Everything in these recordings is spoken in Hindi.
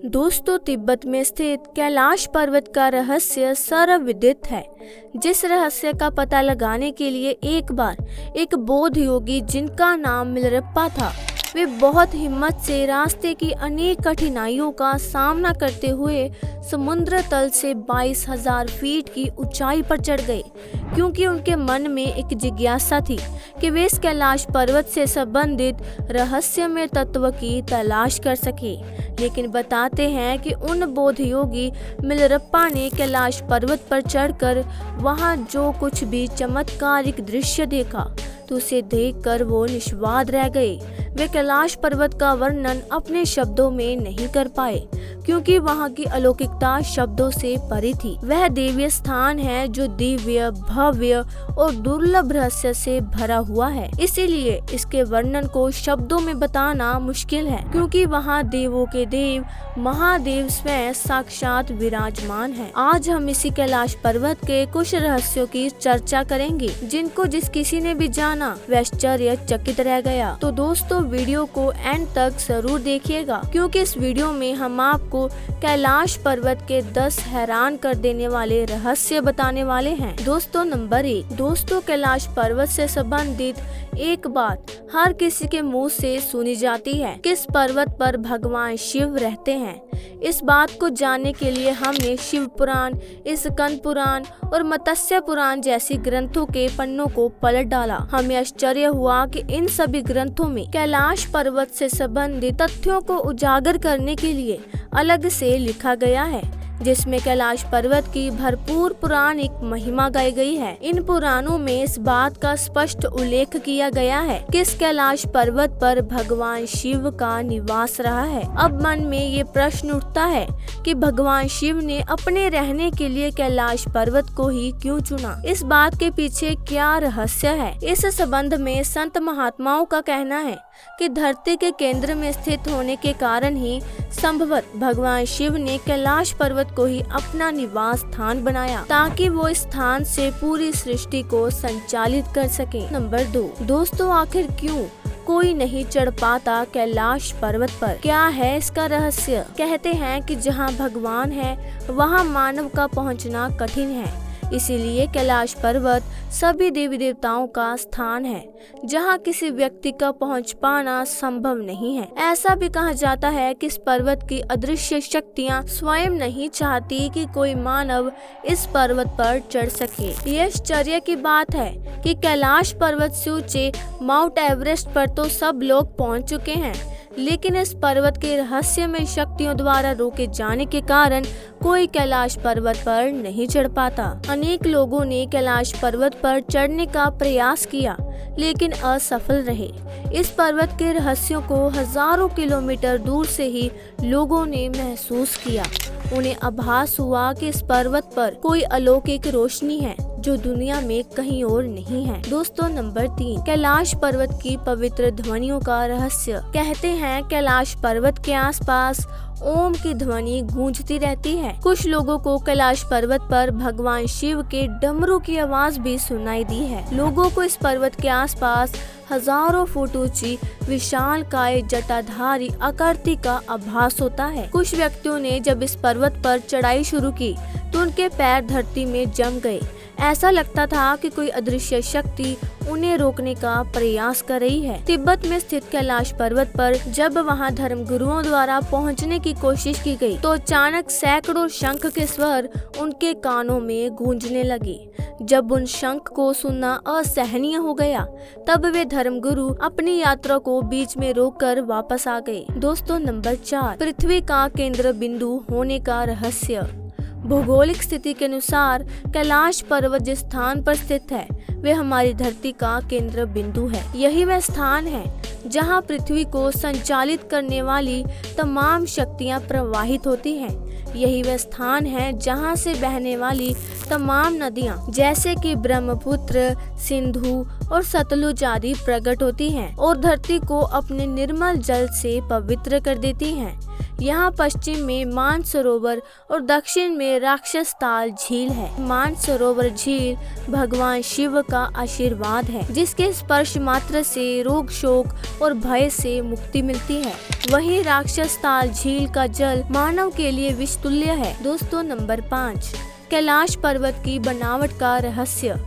दोस्तों, तिब्बत में स्थित कैलाश पर्वत का रहस्य सर्वविदित है। जिस रहस्य का पता लगाने के लिए एक बार एक बौद्ध योगी जिनका नाम मिलरप्पा था, वे बहुत हिम्मत से रास्ते की अनेक कठिनाइयों का सामना करते हुए समुद्र तल से 22,000 फीट की ऊंचाई पर चढ़ गए, क्योंकि उनके मन में एक जिज्ञासा थी कि वे इस कैलाश पर्वत से संबंधित रहस्यमय तत्व की तलाश कर सके। लेकिन बताते हैं कि उन बौद्ध योगी मिलरप्पा ने कैलाश पर्वत पर चढ़कर वहां जो कुछ भी चमत्कारिक दृश्य देखा, तो उसे देखकर वो निष्वाद रह गए। वे कैलाश पर्वत का वर्णन अपने शब्दों में नहीं कर पाए, क्योंकि वहां की अलौकिकता शब्दों से परे थी। वह दिव्य स्थान है जो दिव्य, भव्य और दुर्लभ रहस्य से भरा हुआ है। इसीलिए इसके वर्णन को शब्दों में बताना मुश्किल है, क्योंकि वहां देवों के देव महादेव स्वयं साक्षात विराजमान है। आज हम इसी कैलाश पर्वत के कुछ रहस्यों की चर्चा करेंगे, जिनको जिस किसी ने भी जाना वह आश्चर्यचकित रह गया। तो दोस्तों, वीडियो को एंड तक जरूर देखिएगा, क्योंकि इस वीडियो में हम आपको कैलाश पर्वत के 10 हैरान कर देने वाले रहस्य बताने वाले हैं। दोस्तों, नंबर 1। दोस्तों, कैलाश पर्वत से संबंधित एक बात हर किसी के मुंह से सुनी जाती है कि इस पर्वत पर भगवान शिव रहते हैं। इस बात को जानने के लिए हमने शिव पुराण, स्कंद पुराण और मत्स्य पुराण जैसी ग्रंथों के पन्नों को पलट डाला। हमें आश्चर्य हुआ कि इन सभी ग्रंथों में कैलाश पर्वत से संबंधित तथ्यों को उजागर करने के लिए अलग से लिखा गया है, जिसमें कैलाश पर्वत की भरपूर पौराणिक महिमा गाई गई है। इन पुराणों में इस बात का स्पष्ट उल्लेख किया गया है कि इस कैलाश पर्वत पर भगवान शिव का निवास रहा है। अब मन में ये प्रश्न उठता है कि भगवान शिव ने अपने रहने के लिए कैलाश पर्वत को ही क्यों चुना? इस बात के पीछे क्या रहस्य है? इस संबंध में संत महात्माओं का कहना है कि धरती के केंद्र में स्थित होने के कारण ही संभवत भगवान शिव ने कैलाश पर्वत को ही अपना निवास स्थान बनाया, ताकि वो इस स्थान से पूरी सृष्टि को संचालित कर सके। नंबर 2। दोस्तों, आखिर क्यों कोई नहीं चढ़ पाता कैलाश पर्वत पर? क्या है इसका रहस्य? कहते हैं कि जहां भगवान है वहां मानव का पहुंचना कठिन है। इसीलिए कैलाश पर्वत सभी देवी देवताओं का स्थान है, जहां किसी व्यक्ति का पहुंच पाना संभव नहीं है। ऐसा भी कहा जाता है कि इस पर्वत की अदृश्य शक्तियां स्वयं नहीं चाहती कि कोई मानव इस पर्वत पर चढ़ सके। ये आश्चर्य की बात है कि कैलाश पर्वत से ऊंचे माउंट एवरेस्ट पर तो सब लोग पहुंच चुके हैं, लेकिन इस पर्वत के रहस्यमय शक्तियों द्वारा रोके जाने के कारण कोई कैलाश पर्वत पर नहीं चढ़ पाता। अनेक लोगों ने कैलाश पर्वत पर चढ़ने का प्रयास किया, लेकिन असफल रहे। इस पर्वत के रहस्यों को हजारों किलोमीटर दूर से ही लोगों ने महसूस किया। उन्हें आभास हुआ कि इस पर्वत पर कोई अलौकिक रोशनी है जो दुनिया में कहीं और नहीं है। दोस्तों, नंबर 3। कैलाश पर्वत की पवित्र ध्वनियों का रहस्य। कहते हैं कैलाश पर्वत के आसपास ओम की ध्वनि गूंजती रहती है। कुछ लोगों को कैलाश पर्वत पर भगवान शिव के डमरू की आवाज भी सुनाई दी है। लोगों को इस पर्वत के आसपास हजारों फुट ऊंची विशालकाय जटाधारी आकृति का आभास होता है। कुछ व्यक्तियों ने जब इस पर्वत पर चढ़ाई शुरू की तो उनके पैर धरती में जम गए। ऐसा लगता था कि कोई अदृश्य शक्ति उन्हें रोकने का प्रयास कर रही है। तिब्बत में स्थित कैलाश पर्वत पर जब वहां धर्मगुरुओं द्वारा पहुंचने की कोशिश की गई, तो अचानक सैकड़ों शंख के स्वर उनके कानों में गूंजने लगे। जब उन शंख को सुनना असहनीय हो गया, तब वे धर्मगुरु अपनी यात्रा को बीच में रोककर वापस आ गए। दोस्तों, नंबर 4। पृथ्वी का केंद्र बिंदु होने का रहस्य। भौगोलिक स्थिति के अनुसार कैलाश पर्वत जिस स्थान पर स्थित है, वे हमारी धरती का केंद्र बिंदु है। यही वह स्थान है जहां पृथ्वी को संचालित करने वाली तमाम शक्तियां प्रवाहित होती हैं। यही वह स्थान है जहां से बहने वाली तमाम नदियां, जैसे कि ब्रह्मपुत्र, सिंधु और सतलुज आदि प्रकट होती हैं और धरती को अपने निर्मल जल से पवित्र कर देती हैं। यहाँ पश्चिम में मानसरोवर और दक्षिण में राक्षसताल झील है। मानसरोवर झील भगवान शिव का आशीर्वाद है, जिसके स्पर्श मात्र से रोग शोक और भय से मुक्ति मिलती है। वहीं राक्षसताल झील का जल मानव के लिए विष तुल्य है। दोस्तों नंबर 5, कैलाश पर्वत की बनावट का रहस्य।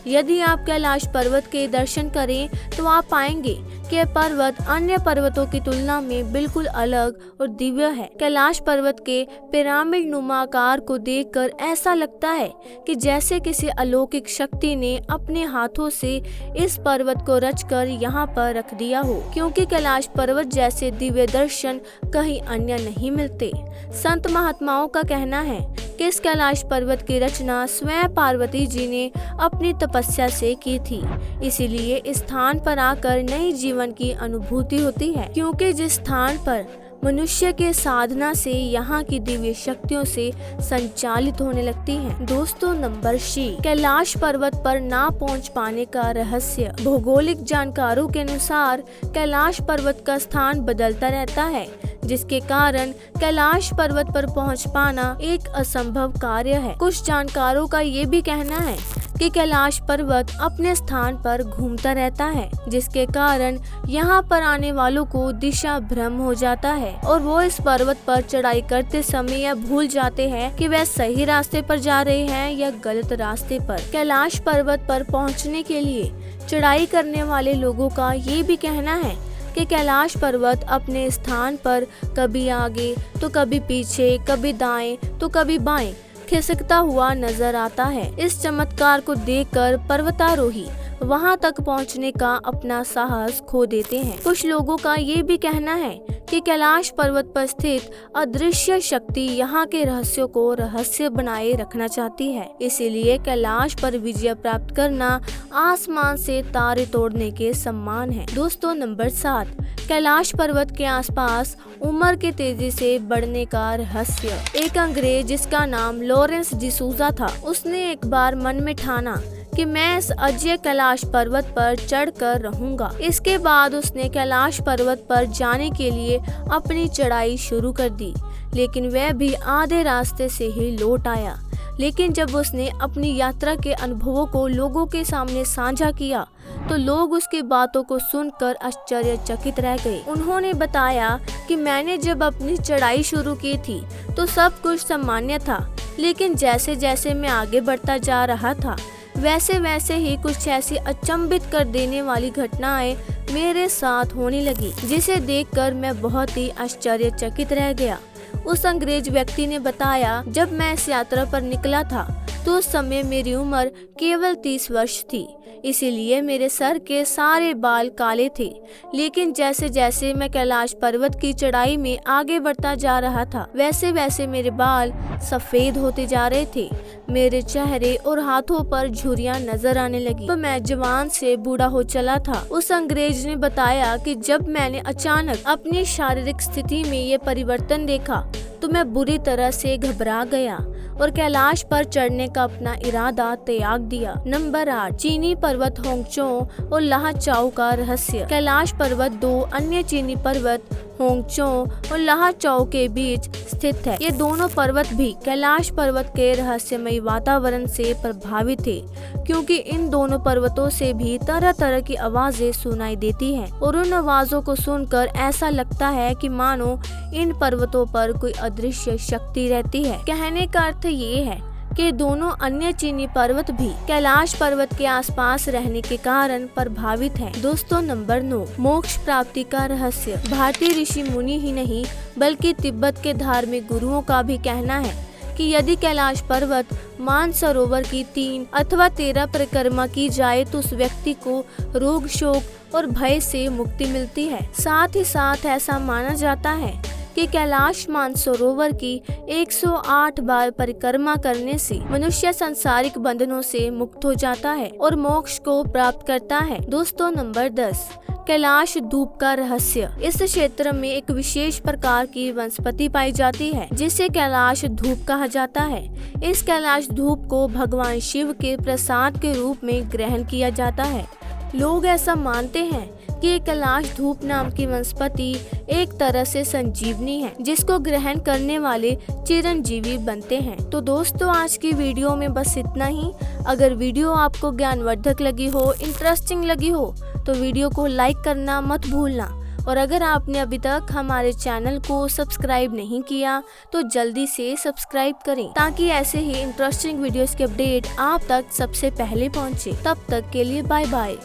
यदि आप कैलाश पर्वत के दर्शन करें तो आप पाएंगे कि यह पर्वत अन्य पर्वतों की तुलना में बिल्कुल अलग और दिव्य है। कैलाश पर्वत के पिरामिड नुमा आकार को देखकर ऐसा लगता है कि जैसे किसी अलौकिक शक्ति ने अपने हाथों से इस पर्वत को रचकर यहाँ पर रख दिया हो, क्योंकि कैलाश पर्वत जैसे दिव्य दर्शन कहीं अन्य नहीं मिलते। संत महात्माओं का कहना है कि इस कैलाश पर्वत की रचना स्वयं पार्वती जी ने अपनी तपस्या से की थी, इसीलिए इस स्थान पर आकर नई जीवन की अनुभूति होती है, क्योंकि जिस स्थान पर मनुष्य के साधना से यहाँ की दिव्य शक्तियों से संचालित होने लगती हैं। दोस्तों नंबर 6, कैलाश पर्वत पर ना पहुँच पाने का रहस्य। भौगोलिक जानकारों के अनुसार कैलाश पर्वत का स्थान बदलता रहता है, जिसके कारण कैलाश पर्वत पर पहुंच पाना एक असंभव कार्य है। कुछ जानकारों का ये भी कहना है कि कैलाश पर्वत अपने स्थान पर घूमता रहता है, जिसके कारण यहाँ पर आने वालों को दिशा भ्रम हो जाता है और वो इस पर्वत पर चढ़ाई करते समय यह भूल जाते हैं कि वह सही रास्ते पर जा रहे हैं या गलत रास्ते पर। कैलाश पर्वत पर पहुँचने के लिए चढ़ाई करने वाले लोगों का ये भी कहना है कि कैलाश पर्वत अपने स्थान पर कभी आगे तो कभी पीछे, कभी दाएं तो कभी बाएं खिसकता हुआ नजर आता है। इस चमत्कार को देखकर पर्वतारोही वहां तक पहुंचने का अपना साहस खो देते हैं। कुछ लोगों का ये भी कहना है कि कैलाश पर्वत पर स्थित अदृश्य शक्ति यहाँ के रहस्यों को रहस्य बनाए रखना चाहती है, इसीलिए कैलाश पर विजय प्राप्त करना आसमान से तारे तोड़ने के समान है। दोस्तों नंबर 7, कैलाश पर्वत के आसपास उम्र के तेजी से बढ़ने का रहस्य। एक अंग्रेज जिसका नाम लॉरेंस डिसूजा था, उसने एक बार मन में ठाना कि मैं इस अजय कैलाश पर्वत पर चढ़कर रहूंगा। इसके बाद उसने कैलाश पर्वत पर जाने के लिए अपनी चढ़ाई शुरू कर दी, लेकिन वह भी आधे रास्ते से ही लौट आया। लेकिन जब उसने अपनी यात्रा के अनुभवों को लोगों के सामने साझा किया तो लोग उसकी बातों को सुनकर आश्चर्यचकित रह गए। उन्होंने बताया कि मैंने जब अपनी चढ़ाई शुरू की थी तो सब कुछ सामान्य था, लेकिन जैसे जैसे मैं आगे बढ़ता जा रहा था वैसे वैसे ही कुछ ऐसी अचंभित कर देने वाली घटनाएं मेरे साथ होने लगी, जिसे देखकर मैं बहुत ही आश्चर्यचकित रह गया। उस अंग्रेज व्यक्ति ने बताया, जब मैं इस यात्रा पर निकला था तो उस समय मेरी उम्र केवल 30 वर्ष थी, इसीलिए मेरे सर के सारे बाल काले थे। लेकिन जैसे जैसे मैं कैलाश पर्वत की चढ़ाई में आगे बढ़ता जा रहा था वैसे वैसे मेरे बाल सफेद होते जा रहे थे। मेरे चेहरे और हाथों पर झुर्रियां नजर आने लगी, तो मैं जवान से बूढ़ा हो चला था। उस अंग्रेज ने बताया कि जब मैंने अचानक अपनी शारीरिक स्थिति में ये परिवर्तन देखा तो मैं बुरी तरह से घबरा गया और कैलाश पर चढ़ने का अपना इरादा त्याग दिया। नंबर 8, चीनी पर्वत होंगचो और लाहाचाओ का रहस्य। कैलाश पर्वत 2 अन्य चीनी पर्वत होंगचो और लाहाचाओ के बीच स्थित है। ये दोनों पर्वत भी कैलाश पर्वत के रहस्यमयी वातावरण से प्रभावित थे, क्योंकि इन दोनों पर्वतों से भी तरह तरह की आवाजें सुनाई देती हैं और उन आवाजों को सुनकर ऐसा लगता है कि मानो इन पर्वतों पर कोई अदृश्य शक्ति रहती है। कहने का अर्थ ये है कि दोनों अन्य चीनी पर्वत भी कैलाश पर्वत के आसपास रहने के कारण प्रभावित हैं। दोस्तों नंबर 9, मोक्ष प्राप्ति का रहस्य। भारतीय ऋषि मुनि ही नहीं बल्कि तिब्बत के धार्मिक गुरुओं का भी कहना है कि यदि कैलाश पर्वत मानसरोवर की 3 अथवा 13 परिक्रमा की जाए तो उस व्यक्ति को रोग शोक और भय से मुक्ति मिलती है। साथ ही साथ ऐसा माना जाता है कि कैलाश मानसरोवर की 108 बार परिक्रमा करने से मनुष्य सांसारिक बंधनों से मुक्त हो जाता है और मोक्ष को प्राप्त करता है। दोस्तों नंबर 10, कैलाश धूप का रहस्य। इस क्षेत्र में एक विशेष प्रकार की वनस्पति पाई जाती है जिसे कैलाश धूप कहा जाता है। इस कैलाश धूप को भगवान शिव के प्रसाद के रूप में ग्रहण किया जाता है। लोग ऐसा मानते हैं कि कैलाश धूप नाम की वनस्पति एक तरह से संजीवनी है, जिसको ग्रहण करने वाले चिरंजीवी बनते हैं। तो दोस्तों, आज की वीडियो में बस इतना ही। अगर वीडियो आपको ज्ञानवर्धक लगी हो, इंटरेस्टिंग लगी हो, तो वीडियो को लाइक करना मत भूलना। और अगर आपने अभी तक हमारे चैनल को सब्सक्राइब नहीं किया तो जल्दी से सब्सक्राइब करें, ताकि ऐसे ही इंटरेस्टिंग वीडियोस के अपडेट आप तक सबसे पहले पहुंचे। तब तक के लिए बाय बाय।